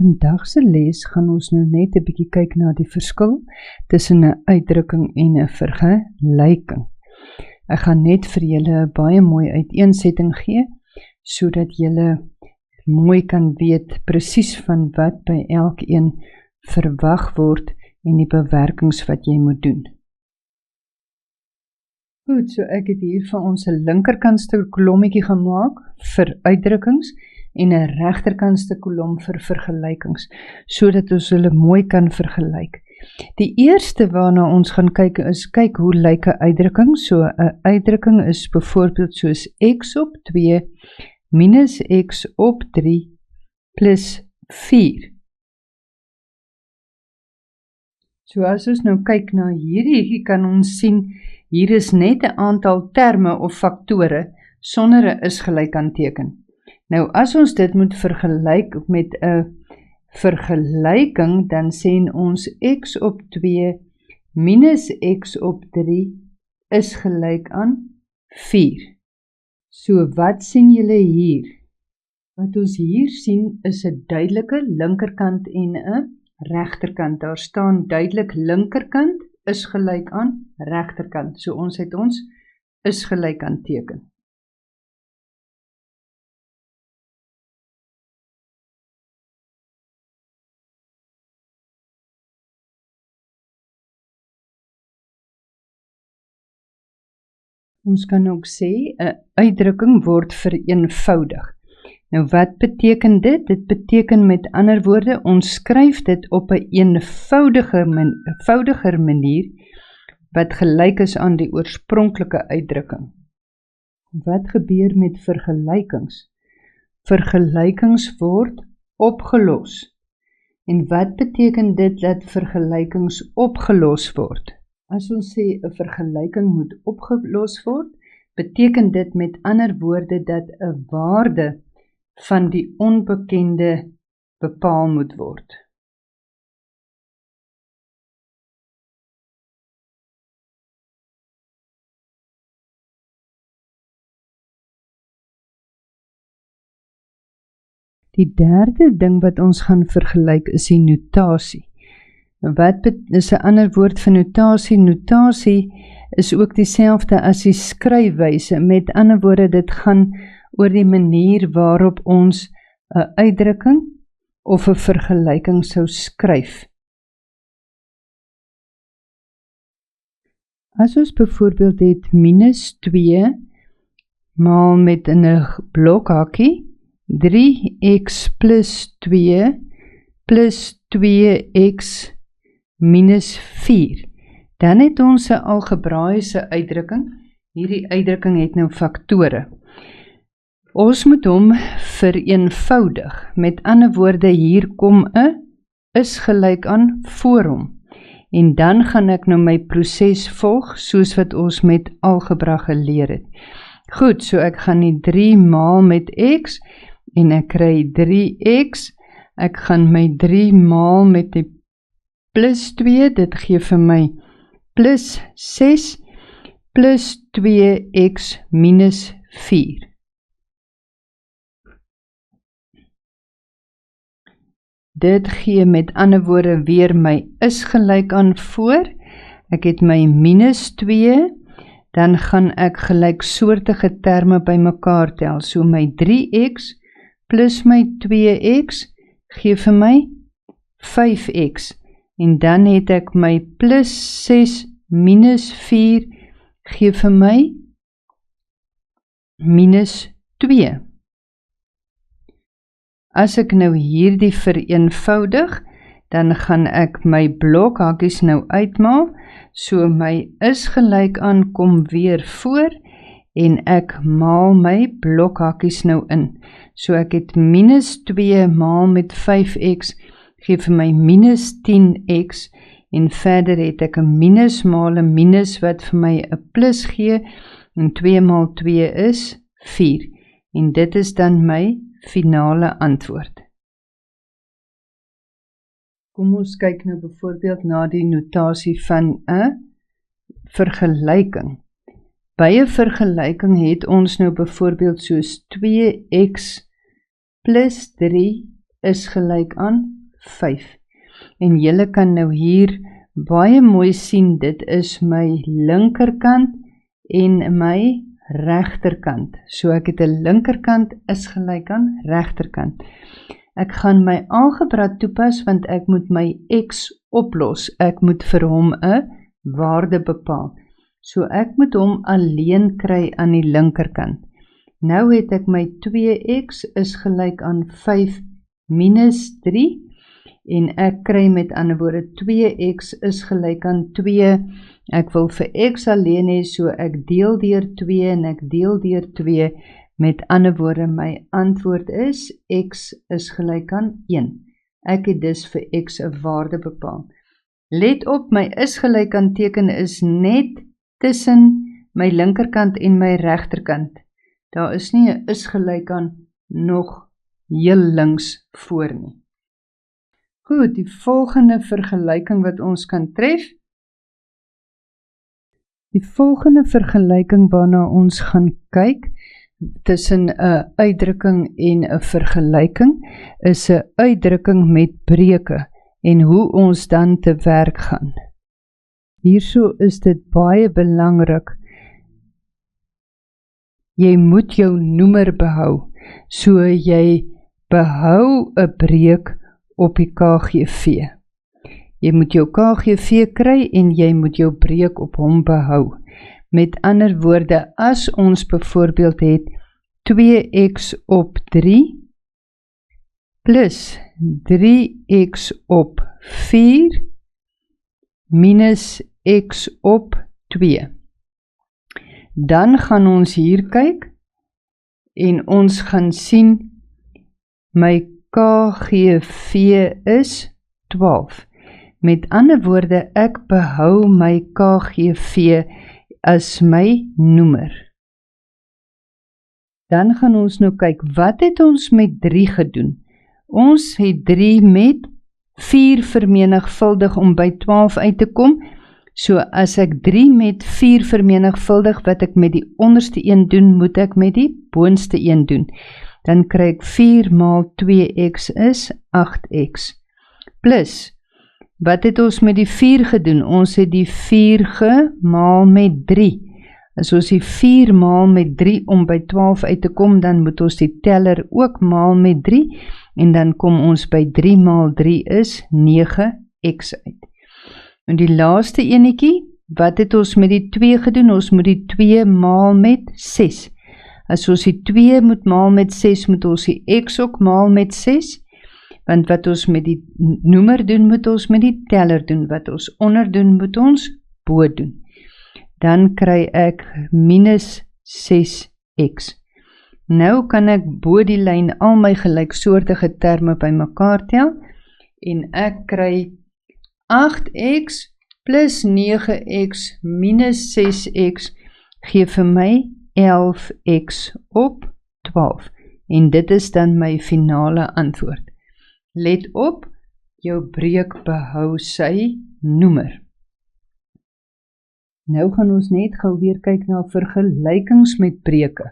Vandag se les gaan ons nou net 'n bietjie kyk na die verskil tussen 'n uitdrukking en 'n vergelyking. Ek gaan net vir julle 'n baie mooi uiteensetting gee, sodat julle mooi kan weet presies van wat by elkeen verwag word en die bewerkings wat jy moet doen. Goed, so ek het hier vir ons 'n linkerkantste kolommetjie gemaak vir uitdrukkings en 'n regterkantste kolom vir vergelykings, sodat ons hulle mooi kan vergelyk. Die eerste waarna ons gaan kyk is, kyk hoe lyk 'n uitdrukking. So 'n uitdrukking is byvoorbeeld soos x op 2 minus x op 3 plus 4. So as ons nou kyk na hierdie, kan ons sien, hier is net 'n aantal terme of faktore sonder 'n is gelyk aan teken. Nou as ons dit moet vergelyk met 'n vergelyking, dan sê ons x op 2 minus x op 3 is gelyk aan 4. So wat sien julle hier? Wat ons hier sien is 'n duidelike linkerkant en 'n regterkant. Daar staan duidelik linkerkant is gelyk aan regterkant. So ons het ons is gelyk aan teken. Ons kan ook sê, 'n uitdrukking word vereenvoudig. Nou wat beteken dit? Dit beteken met ander woorde, ons skryf dit op 'n eenvoudiger manier, wat gelyk is aan die oorspronklike uitdrukking. Wat gebeur met vergelykings? Vergelykings word opgelos. En wat beteken dit dat vergelykings opgelos word? As ons sê 'n vergelyking moet opgelos word, beteken dit met ander woorde dat 'n waarde van die onbekende bepaal moet word. Die derde ding wat ons gaan vergelyk is die notasie. Wat is 'n ander woord vir notasie? Notasie is ook dieselfde as die skryfwyse. Met ander woorde, dit gaan oor die manier waarop ons 'n uitdrukking of 'n vergelyking sou skryf. As ons byvoorbeeld het minus 2 maal met 'n blokhakkie 3x plus 2 plus 2x minus 4. Dan het ons 'n algebraïese uitdrukking. Hierdie uitdrukking het nou faktore. Ons moet hom vereenvoudig. Met ander woorde, hier kom 'n is gelyk aan voor hom. En dan gaan ek nou my proses volg, soos wat ons met algebra geleer het. Goed, so ek gaan die 3 maal met x, en ek kry 3x. Ek gaan my 3 maal met die plus 2, dit gee vir my plus 6, plus 2x minus 4. Dit gee met ander woorde weer my is gelyk aan voor. Ek het my minus 2, dan gaan ek gelyksoortige terme by mekaar tel. So my 3x plus my 2x gee vir my 5x. En dan het ek my plus 6 minus 4 gee vir my minus 2. As ek nou hierdie vereenvoudig, dan gaan ek my blokhakkies nou uitmaal, so my is gelyk aan kom weer voor, en ek maal my blokhakkies nou in. So ek het minus 2 maal met 5x, gee vir my minus 10x, en verder het ek 'n minus maal 'n minus wat vir my 'n plus gee, en 2 maal 2 is 4, en dit is dan my finale antwoord. Kom ons kyk nou byvoorbeeld na die notasie van 'n vergelyking. By 'n vergelyking het ons nou byvoorbeeld soos 2x plus 3 is gelyk aan 5. En julle kan nou hier baie mooi sien, dit is my linkerkant en my regterkant. So ek het 'n linkerkant is gelyk aan regterkant. Ek gaan my algebra toepas want ek moet my x oplos. Ek moet vir hom 'n waarde bepaal. So ek moet hom alleen kry aan die linkerkant. Nou het ek my 2x is gelyk aan 5 minus 3 en ek kry met ander woorde 2x is gelyk aan 2. Ek wil vir x alleen hê, so ek deel deur 2 en ek deel deur 2. Met ander woorde, my antwoord is x is gelyk aan 1. Ek het dus vir x 'n waarde bepaal. Let op, my is gelyk aan teken is net tussen my linkerkant en my regterkant. Daar is nie 'n is gelyk aan nog heel links voor nie. Goed, die volgende vergelyking wat ons kan tref. Die volgende vergelyking waarna ons gaan kyk tussen 'n uitdrukking en 'n vergelyking is 'n uitdrukking met breuke en hoe ons dan te werk gaan. Hierso is dit baie belangrik. Jy moet jou noemer behou, so jy behou 'n breuk op die KGV. Jy moet jou KGV kry en jy moet jou breuk op hom behou. Met ander woorde, as ons byvoorbeeld het 2x op 3 plus 3x op 4 minus x op 2. Dan gaan ons hier kyk en ons gaan sien my KGV is 12. Met ander woorde, ek behou my KGV as my noemer. Dan gaan ons nou kyk, wat het ons met 3 gedoen? Ons het 3 met 4 vermenigvuldig om by 12 uit te kom. So as ek 3 met 4 vermenigvuldig, wat ek met die onderste een doen, moet ek met die boonste een doen. Dan kry ek 4 maal 2x is 8x. Plus, wat het ons met die 4 gedoen? Ons het die 4 gemaal met 3. As ons die 4 maal met 3 om by 12 uit te kom, dan moet ons die teller ook maal met 3, en dan kom ons by 3 maal 3 is 9x uit. En die laaste enetjie, wat het ons met die 2 gedoen? Ons moet die 2 maal met 6. As ons die 2 moet maal met 6, moet ons die x ook maal met 6, want wat ons met die noemer doen, moet ons met die teller doen. Wat ons onder doen, moet ons bo doen. Dan kry ek minus 6x. Nou kan ek bo die lyn al my gelyksoortige terme by mekaar tel, en ek kry 8x plus 9x minus 6x gee vir my 11x op 12. En dit is dan my finale antwoord. Let op, jou breuk behou sy noemer. Nou gaan ons net gou weer kyk na vergelykings met breuke.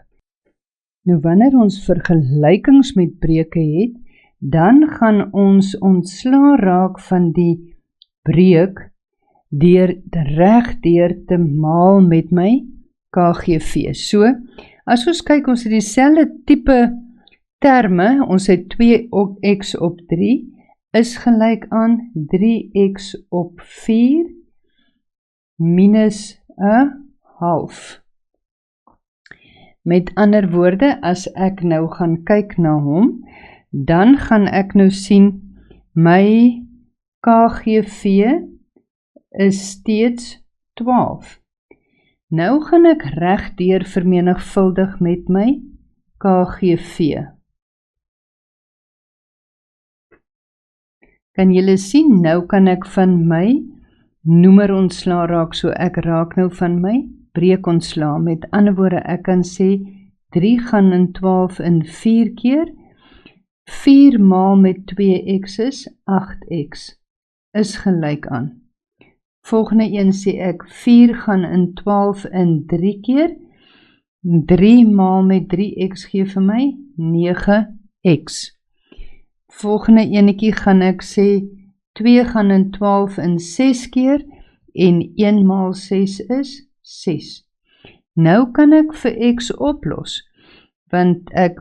Nou wanneer ons vergelykings met breuke het, dan gaan ons ontslaa raak van die breuk deur regdeur te maal met my KGV. So, as ons kyk, ons het dieselfde tipe terme, ons het 2x op 3 is gelyk aan 3x op 4 minus 'n half. Met ander woorde, as ek nou gaan kyk na hom, dan gaan ek nou sien, my KGV is steeds 12. Nou gaan ek regdeur vermenigvuldig met my KGV. Kan julle sien, nou kan ek van my noemer ontslaa raak, so ek raak nou van my breuk ontslaa. Met ander woorde, ek kan sê 3 gaan in 12 in 4 keer, 4 maal met 2x is 8x, is gelyk aan. Volgende een sê ek 4 gaan in 12 in 3 keer, 3 maal met 3x gee vir my 9x. volgende enetjie gaan ek sê 2 gaan in 12 in 6 keer en 1 maal 6 is 6. Nou kan ek vir x oplos, want ek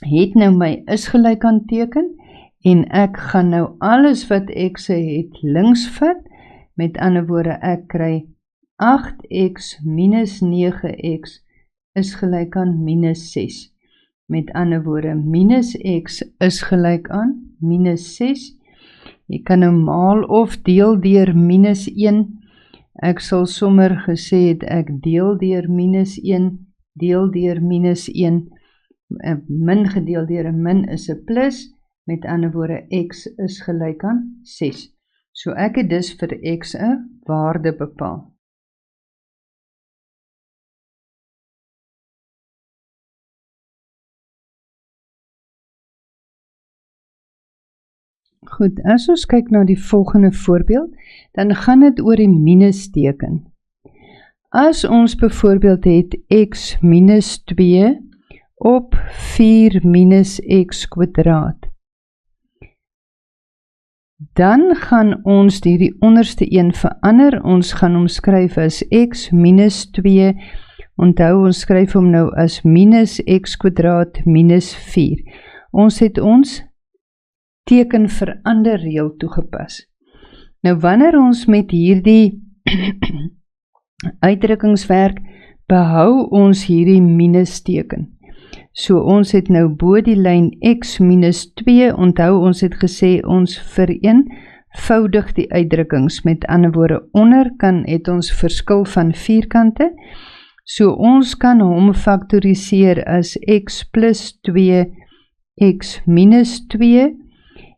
het nou my is gelyk aan teken en ek gaan nou alles wat x het links vat, met ander woorde ek kry 8x minus 9x is gelyk aan minus 6. Met ander woorde, minus x is gelyk aan minus 6. Jy kan nou maal of deel deur minus 1. Ek sal sommer gesê het ek deel deur minus 1, deel deur minus 1. Min gedeel deur 'n min is 'n plus. Met ander woorde, x is gelyk aan 6. So ek het dus vir x 'n waarde bepaal. Goed, as ons kyk na die volgende voorbeeld, dan gaan dit oor die minusteken. As ons byvoorbeeld het x minus 2 op 4 minus x kwadraat, dan gaan ons die onderste een verander. Ons gaan hom skryf as x minus 2, onthou ons skryf hom nou as minus x kwadraat minus 4. Ons het ons teken verander reël toegepas. Nou wanneer ons met hierdie uitdrukkings werk, behou ons hierdie minus teken. So ons het nou bo die lyn x minus 2, onthou ons het gesê ons vereenvoudig die uitdrukkings, met ander woorde onderkant het ons verskil van vierkante, so ons kan hom faktoriseer as x plus 2, x minus 2,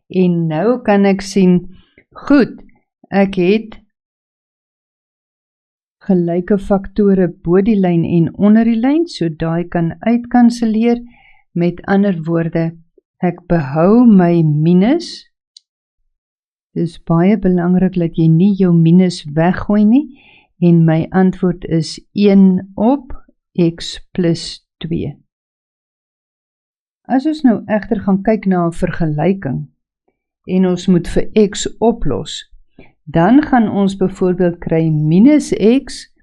en nou kan ek sien, goed, ek het gelyke faktore bo die lyn en onder die lyn, so daai kan uitkanseleer. Met ander woorde, ek behou my minus. Dis baie belangrik dat jy nie jou minus weggooi nie, en my antwoord is 1 op x plus 2. As ons nou egter gaan kyk na 'n vergelyking, en ons moet vir x oplos, dan gaan ons byvoorbeeld kry minus x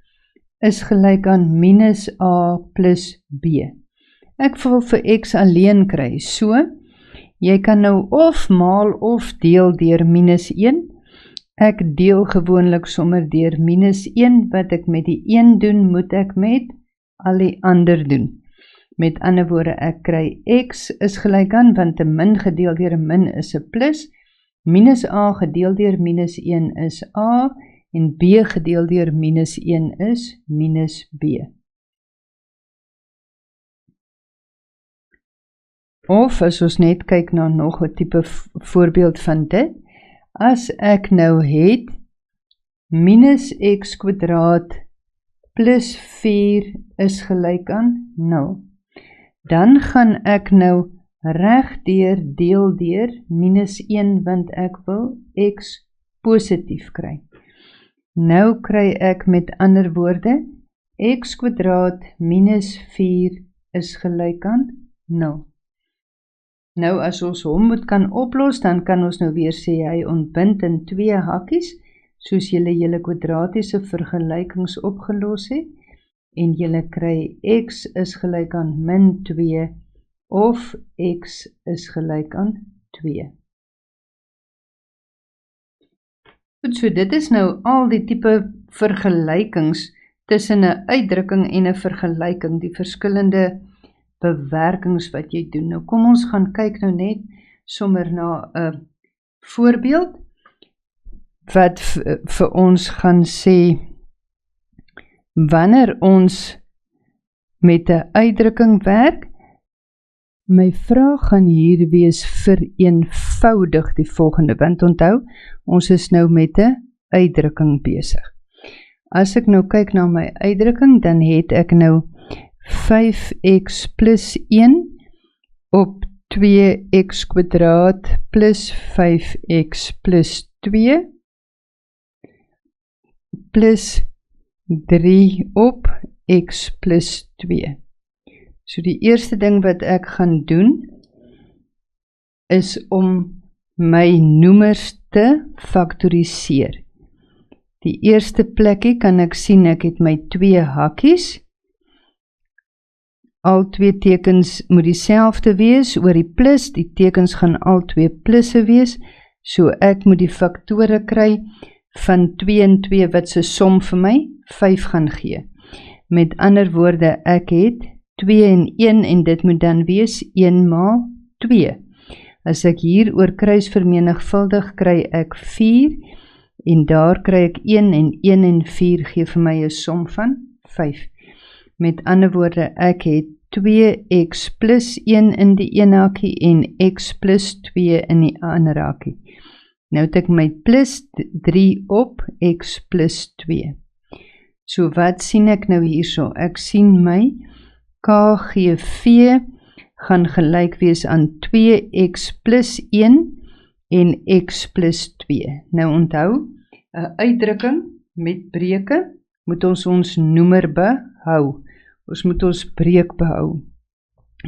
is gelyk aan minus a plus b. Ek wil vir x alleen kry, so jy kan nou of maal of deel deur minus 1. Ek deel gewoonlik sommer deur minus 1, wat ek met die 1 doen, moet ek met al die ander doen. Met ander woorde, ek kry x is gelyk aan, want 'n min gedeel deur 'n min is 'n plus, minus a gedeel deur minus 1 is a, en b gedeel deur minus 1 is minus b. Of as ons net kyk na nog 'n tipe voorbeeld van dit, as ek nou het minus x kwadraat plus 4 is gelyk aan 0, dan gaan ek nou regdeur deel deur minus 1, want ek wil x positief kry. Nou kry ek met ander woorde, x kwadraat minus 4 is gelyk aan 0. Nou as ons hom moet kan oplos, dan kan ons nou weer sê hy ontbind in 2 hakkies, soos julle kwadratiese vergelykings opgelos het, en julle kry x is gelyk aan min 2, of x is gelyk aan 2. Goed, so dit is nou al die tipe vergelykings tussen 'n uitdrukking en 'n vergelyking, die verskillende bewerkings wat jy doen. Nou kom ons gaan kyk nou net sommer na 'n voorbeeld, wat vir ons gaan sê, wanneer ons met 'n uitdrukking werk, my vraag gaan hier wees vereenvoudig die volgende, want onthou, ons is nou met 'n uitdrukking besig. As ek nou kyk na my uitdrukking, dan het ek nou 5x plus 1 op 2x kwadraat plus 5x plus 2 plus 3 op x plus 2. So die eerste ding wat ek gaan doen, is om my noemers te faktoriseer. Die eerste plekkie kan ek sien, ek het my 2 hakkies. Al 2 tekens moet dieselfde wees, oor die plus, die tekens gaan al 2 plusse wees, so ek moet die faktore kry van 2 en 2 wat se som vir my 5 gaan gee. Met ander woorde, ek het 2 en 1 en dit moet dan wees 1 maal 2. As ek hier oor kruis vermenigvuldig, kry ek 4 en daar kry ek 1 en 4 gee vir my 'n som van 5. Met ander woorde, ek het 2x plus 1 in die een hakkie en x plus 2 in die ander hakkie. Nou het ek my plus 3 op x plus 2. So wat sien ek nou hierso? Ek sien my KGV gaan gelyk wees aan 2x plus 1 en x plus 2. Nou onthou, 'n uitdrukking met breuke moet ons noemer behou. Ons moet ons breuk behou.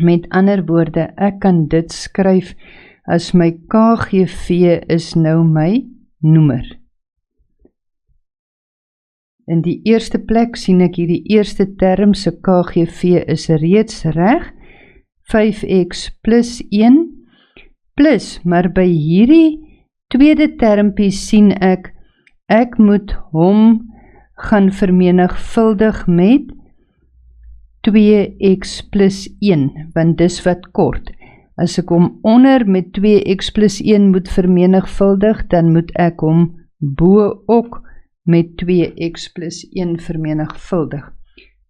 Met ander woorde, ek kan dit skryf as my KGV is nou my noemer. In die eerste plek sien ek hier die eerste term se KGV is reeds reg, 5x plus 1, plus, maar by hierdie tweede termpie sien ek moet hom gaan vermenigvuldig met 2x plus 1, want dis wat kort. As ek hom onder met 2x plus 1 moet vermenigvuldig, dan moet ek hom bo ook met 2x plus 1 vermenigvuldig,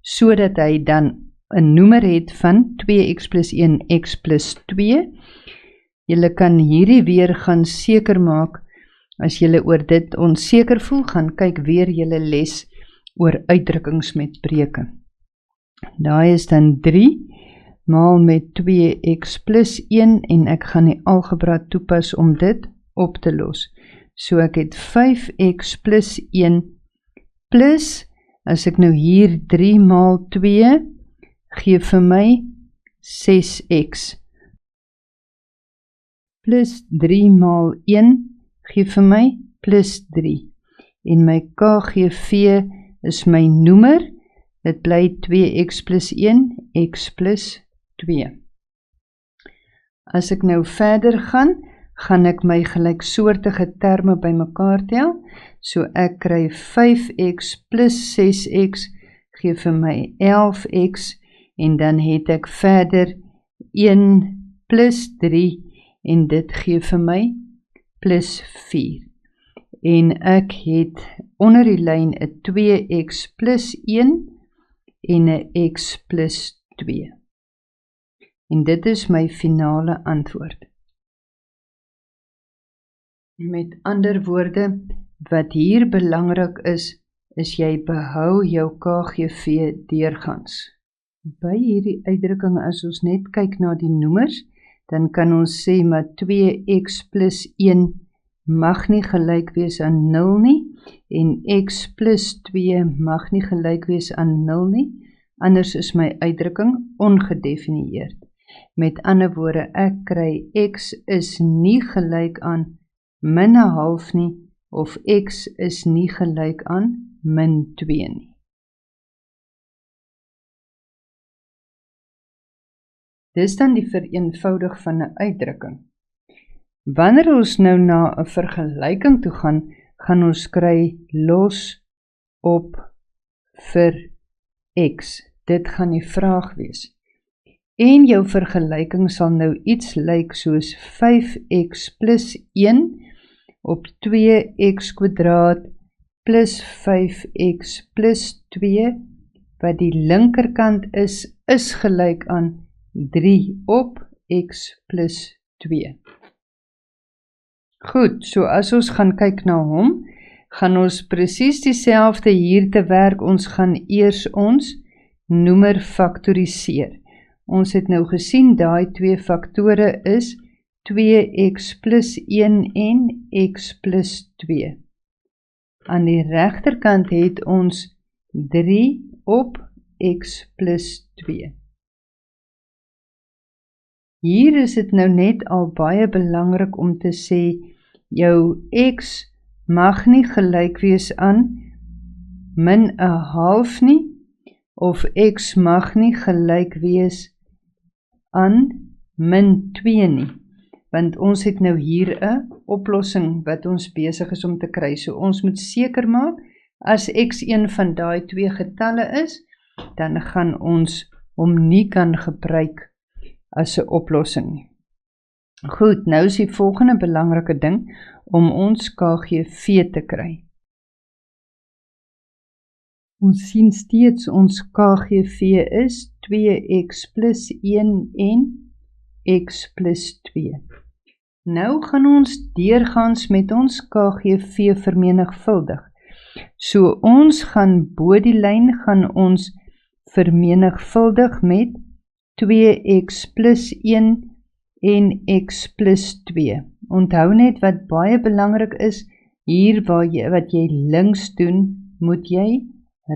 sodat hy dan 'n noemer het van 2x plus 1, x plus 2. Julle kan hierdie weer gaan seker maak, as julle oor dit onseker voel, gaan kyk weer julle les oor uitdrukkings met breuke. Daai is dan 3 maal met 2x plus 1 en ek gaan die algebra toepas om dit op te los. So ek het 5x plus 1 plus, as ek nou hier 3 maal 2 gee vir my 6x plus 3 maal 1 gee vir my plus 3 en my KGV is my noemer, dit bly 2x plus 1, x plus 2. As ek nou verder gaan ek my gelyksoortige terme bymekaar tel, so ek kry 5x plus 6x gee vir my 11x en dan het ek verder 1 plus 3 en dit gee vir my plus 4. En ek het onder die lyn 'n 2x plus 1 en 'n x plus 2. En dit is my finale antwoord. Met ander woorde, wat hier belangrik is jy behou jou KGV deurgangs. By hierdie uitdrukking, as ons net kyk na die noemers, dan kan ons sê maar 2x plus 1 mag nie gelyk wees aan 0 nie, en x plus 2 mag nie gelyk wees aan 0 nie, anders is my uitdrukking ongedefinieerd. Met ander woorde, ek kry x is nie gelyk aan min 'n half nie, of x is nie gelyk aan min 2 nie. Dis dan die vereenvoudig van 'n uitdrukking. Wanneer ons nou na 'n vergelyking toe gaan ons kry los op vir x. Dit gaan die vraag wees. En jou vergelyking sal nou iets lyk soos 5x plus 1 op 2x kwadraat plus 5x plus 2, wat die linkerkant is gelyk aan 3 op x plus 2. Goed, so as ons gaan kyk na hom, gaan ons presies dieselfde hier te werk. Ons gaan eers ons noemer faktoriseer. Ons het nou gesien, daai 2 faktore is 2x plus 1 en x plus 2. Aan die regterkant het ons 3 op x plus 2. Hier is dit nou net al baie belangrik om te sê, jou x mag nie gelyk wees aan min 'n half nie, of x mag nie gelyk wees aan min 2 nie, want ons het nou hier 'n oplossing wat ons besig is om te kry. So ons moet seker maak, as x een van daai twee getalle is, dan gaan ons hom nie kan gebruik as 'n oplossing nie. Goed, nou is die volgende belangrike ding om ons KGV te kry. Ons sien steeds ons KGV is 2x plus 1 en x plus 2. Nou gaan ons deurgaans met ons KGV vermenigvuldig. So ons gaan bo die lyn gaan ons vermenigvuldig met 2x plus 1 en x plus 2. Onthou net wat baie belangrik is, hier wat jy links doen, moet jy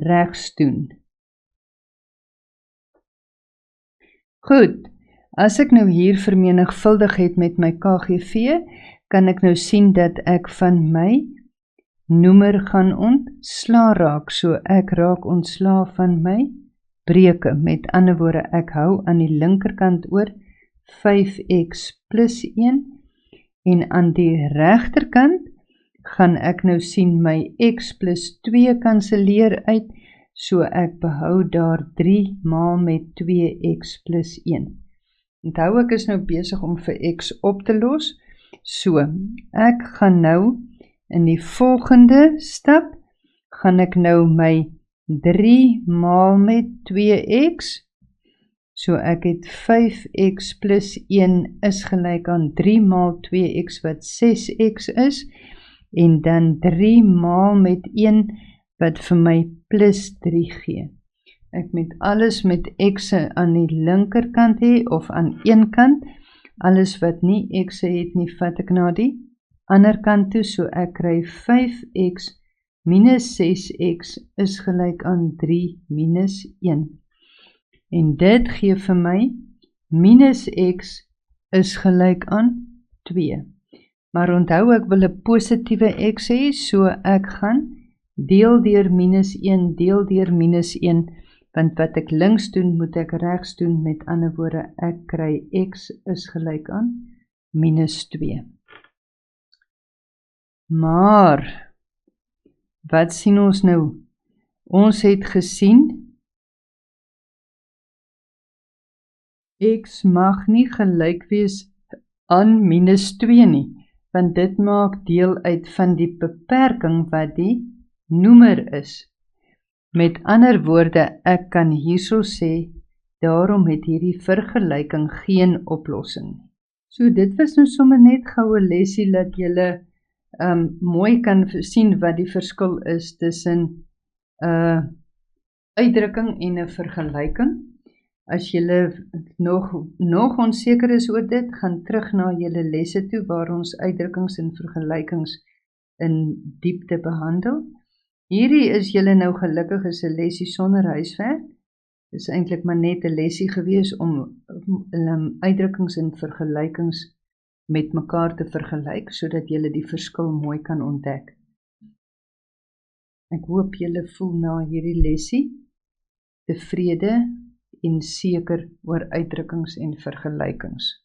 regs doen. Goed, as ek nou hier vermenigvuldig het met my KGV, kan ek nou sien dat ek van my noemer gaan ontsla raak. So ek raak ontsla van my breuke. Met ander woorde, ek hou aan die linkerkant oor 5x plus 1 en aan die regterkant gaan ek nou sien my x plus 2 kanselleer uit, so ek behou daar 3 maal met 2x plus 1. Onthou, ek is nou besig om vir x op te los, so ek gaan nou in die volgende stap, gaan ek nou my 3 maal met 2x, so ek het 5x plus 1 is gelyk aan 3 maal 2x wat 6x is, en dan 3 maal met 1 wat vir my plus 3 gee. Ek moet alles met x aan die linkerkant hê, of aan een kant, alles wat nie x het nie, vat ek na die ander kant toe, so ek kry 5x minus 6x is gelyk aan 3 minus 1. En dit gee vir my minus x is gelyk aan 2. Maar onthou, ek wil 'n positiewe x hê, so ek gaan deel deur minus 1, deel deur minus 1, want wat ek links doen, moet ek regs doen, met ander woorde, ek kry x is gelyk aan minus 2. Maar, wat sien ons nou? Ons het gesien, x mag nie gelyk wees aan minus 2 nie, want dit maak deel uit van die beperking wat die noemer is. Met ander woorde, ek kan hierso sê, daarom het hierdie vergelyking geen oplossing. So dit was nou sommer net gou 'n lesie dat julle mooi kan sien wat die verskil is tussen 'n uitdrukking en 'n vergelyking. As julle nog onseker is oor dit, gaan terug na julle lesse toe waar ons uitdrukkings en vergelykings in diepte behandel. Hierdie is julle nou gelukkig is 'n lesie sonder huiswerk. Dit is eintlik maar net 'n lesie gewees om uitdrukkings en vergelykings met mekaar te vergelyk, sodat julle die verskil mooi kan ontdek. Ek hoop julle voel na hierdie lesie tevrede en seker oor uitdrukkings en vergelykings.